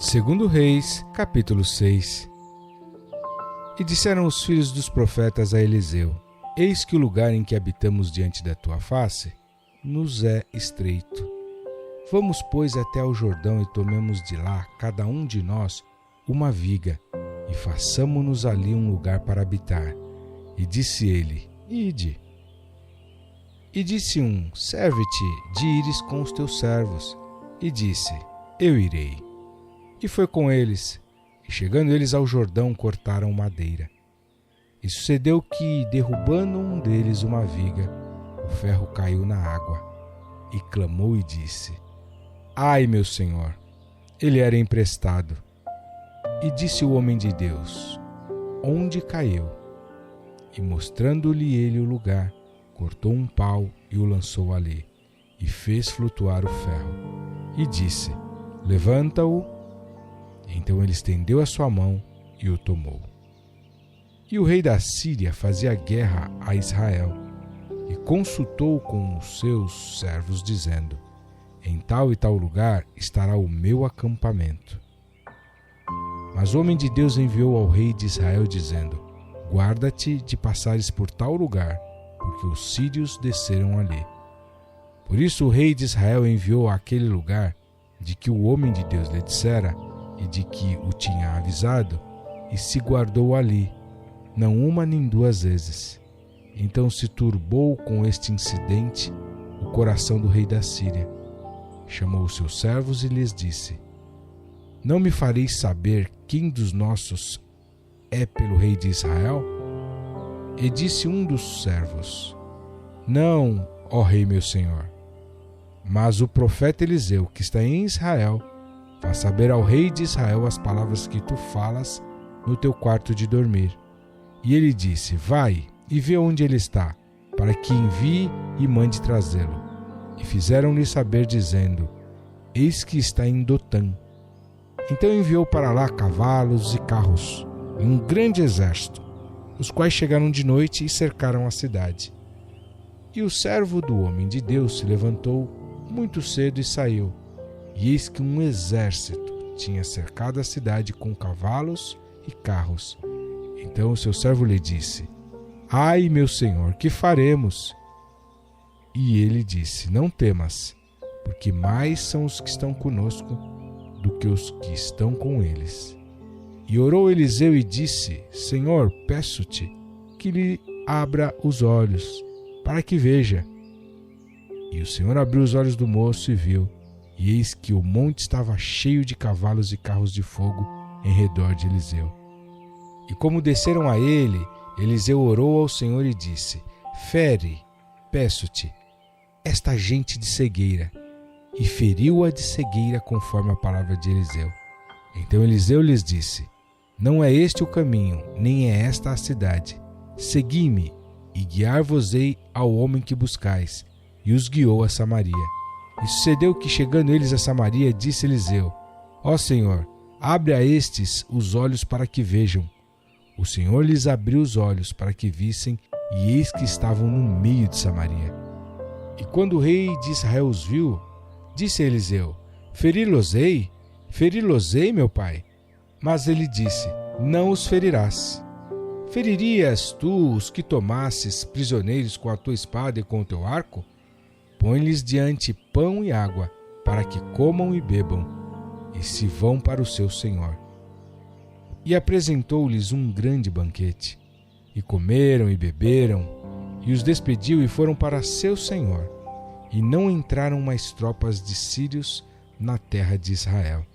Segundo Reis, capítulo 6. E disseram os filhos dos profetas a Eliseu: Eis que o lugar em que habitamos diante da tua face nos é estreito. Vamos, pois, até ao Jordão e tomemos de lá, cada um de nós, uma viga, e façamo-nos ali um lugar para habitar. E disse ele: Ide. E disse um: Serve-te de ires com os teus servos. E disse: Eu irei. E foi com eles, e chegando eles ao Jordão, cortaram madeira. E sucedeu que, derrubando um deles uma viga, o ferro caiu na água, e clamou e disse: Ai, meu senhor! Ele era emprestado. E disse o homem de Deus: Onde caiu? E mostrando-lhe ele o lugar, cortou um pau e o lançou ali, e fez flutuar o ferro. E disse: Levanta-o. Então ele estendeu a sua mão e o tomou. E o rei da Síria fazia guerra a Israel, e consultou com os seus servos, dizendo: Em tal e tal lugar estará o meu acampamento. Mas o homem de Deus enviou ao rei de Israel, dizendo: Guarda-te de passares por tal lugar, porque os sírios desceram ali. Por isso o rei de Israel enviou àquele lugar, de que o homem de Deus lhe dissera, e de que o tinha avisado, e se guardou ali, não uma nem duas vezes. Então se turbou com este incidente o coração do rei da Síria. Chamou os seus servos e lhes disse: Não me fareis saber quem dos nossos é pelo rei de Israel? E disse um dos servos: Não, ó rei meu senhor. Mas o profeta Eliseu, que está em Israel, faz saber ao rei de Israel as palavras que tu falas no teu quarto de dormir. E ele disse: Vai e vê onde ele está, para que envie e mande trazê-lo. E fizeram-lhe saber, dizendo: Eis que está em Dotã. Então enviou para lá cavalos e carros, e um grande exército, os quais chegaram de noite e cercaram a cidade. E o servo do homem de Deus se levantou muito cedo e saiu. E eis que um exército tinha cercado a cidade com cavalos e carros. Então o seu servo lhe disse: Ai, meu senhor, que faremos? E ele disse: Não temas, porque mais são os que estão conosco do que os que estão com eles. E orou Eliseu e disse: Senhor, peço-te que lhe abra os olhos, para que veja. E o Senhor abriu os olhos do moço e viu, e eis que o monte estava cheio de cavalos e carros de fogo em redor de Eliseu. E como desceram a ele, Eliseu orou ao Senhor e disse: Fere, peço-te, esta gente de cegueira. E feriu-a de cegueira conforme a palavra de Eliseu. Então Eliseu lhes disse: Não é este o caminho, nem é esta a cidade. Segui-me, e guiar-vos-ei ao homem que buscais. E os guiou a Samaria. E sucedeu que, chegando eles a Samaria, disse Eliseu: Ó Senhor, abre a estes os olhos para que vejam. O Senhor lhes abriu os olhos para que vissem, e eis que estavam no meio de Samaria. E quando o rei de Israel os viu, disse a Eliseu: Feri-los-ei? Feri-los-ei, meu pai? Mas ele disse: Não os ferirás. Feririas tu os que tomasses prisioneiros com a tua espada e com o teu arco? Põe-lhes diante pão e água, para que comam e bebam, e se vão para o seu senhor. E apresentou-lhes um grande banquete. E comeram e beberam, e os despediu e foram para seu senhor. E não entraram mais tropas de sírios na terra de Israel.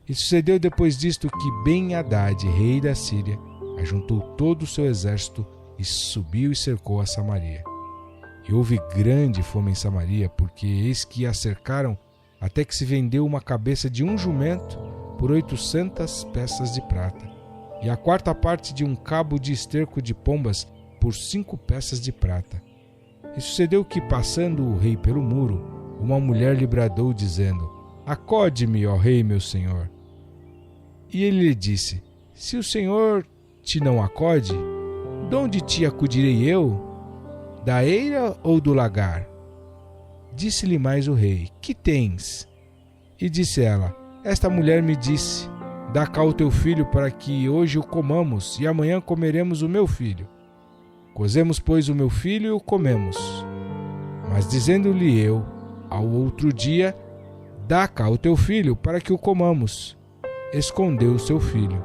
E sucedeu depois disto que Ben-Hadad, rei da Síria, ajuntou todo o seu exército e subiu e cercou a Samaria. E houve grande fome em Samaria, porque eis que a cercaram, até que se vendeu uma cabeça de um jumento por 800 peças de prata, e a quarta parte de um cabo de esterco de pombas por 5 peças de prata. E sucedeu que, passando o rei pelo muro, uma mulher lhe bradou, dizendo: Acode-me, ó rei, meu senhor. E ele lhe disse: Se o senhor te não acode, de onde te acudirei eu? Da eira ou do lagar? Disse-lhe mais o rei: Que tens? E disse ela: Esta mulher me disse: dá cá o teu filho para que hoje o comamos e amanhã comeremos o meu filho. Cozemos, pois, o meu filho e o comemos. Mas dizendo-lhe eu, ao outro dia, dá cá o teu filho para que o comamos, escondeu o seu filho.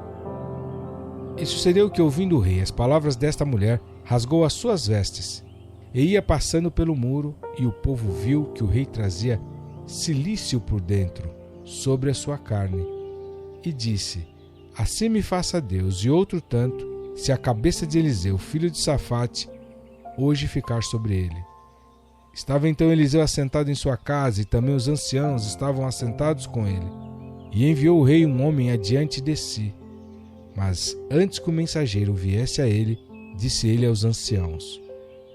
E sucedeu que, ouvindo o rei as palavras desta mulher, rasgou as suas vestes, e ia passando pelo muro, e o povo viu que o rei trazia cilício por dentro, sobre a sua carne, e disse: assim me faça Deus, e outro tanto, se a cabeça de Eliseu, filho de Safate, hoje ficar sobre ele. Estava então Eliseu assentado em sua casa, e também os anciãos estavam assentados com ele. E enviou o rei um homem adiante de si. Mas antes que o mensageiro viesse a ele, disse ele aos anciãos: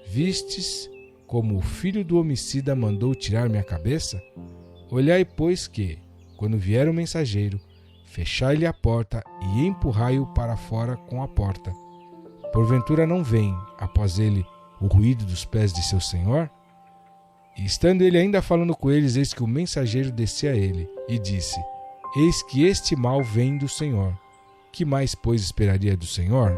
vistes como o filho do homicida mandou tirar minha cabeça? Olhai, pois, que, quando vier o mensageiro, fechai-lhe a porta e empurrai-o para fora com a porta. Porventura não vem, após ele, o ruído dos pés de seu senhor? E estando ele ainda falando com eles, eis que o mensageiro descia a ele, e disse: eis que este mal vem do Senhor. Que mais, pois, esperaria do Senhor?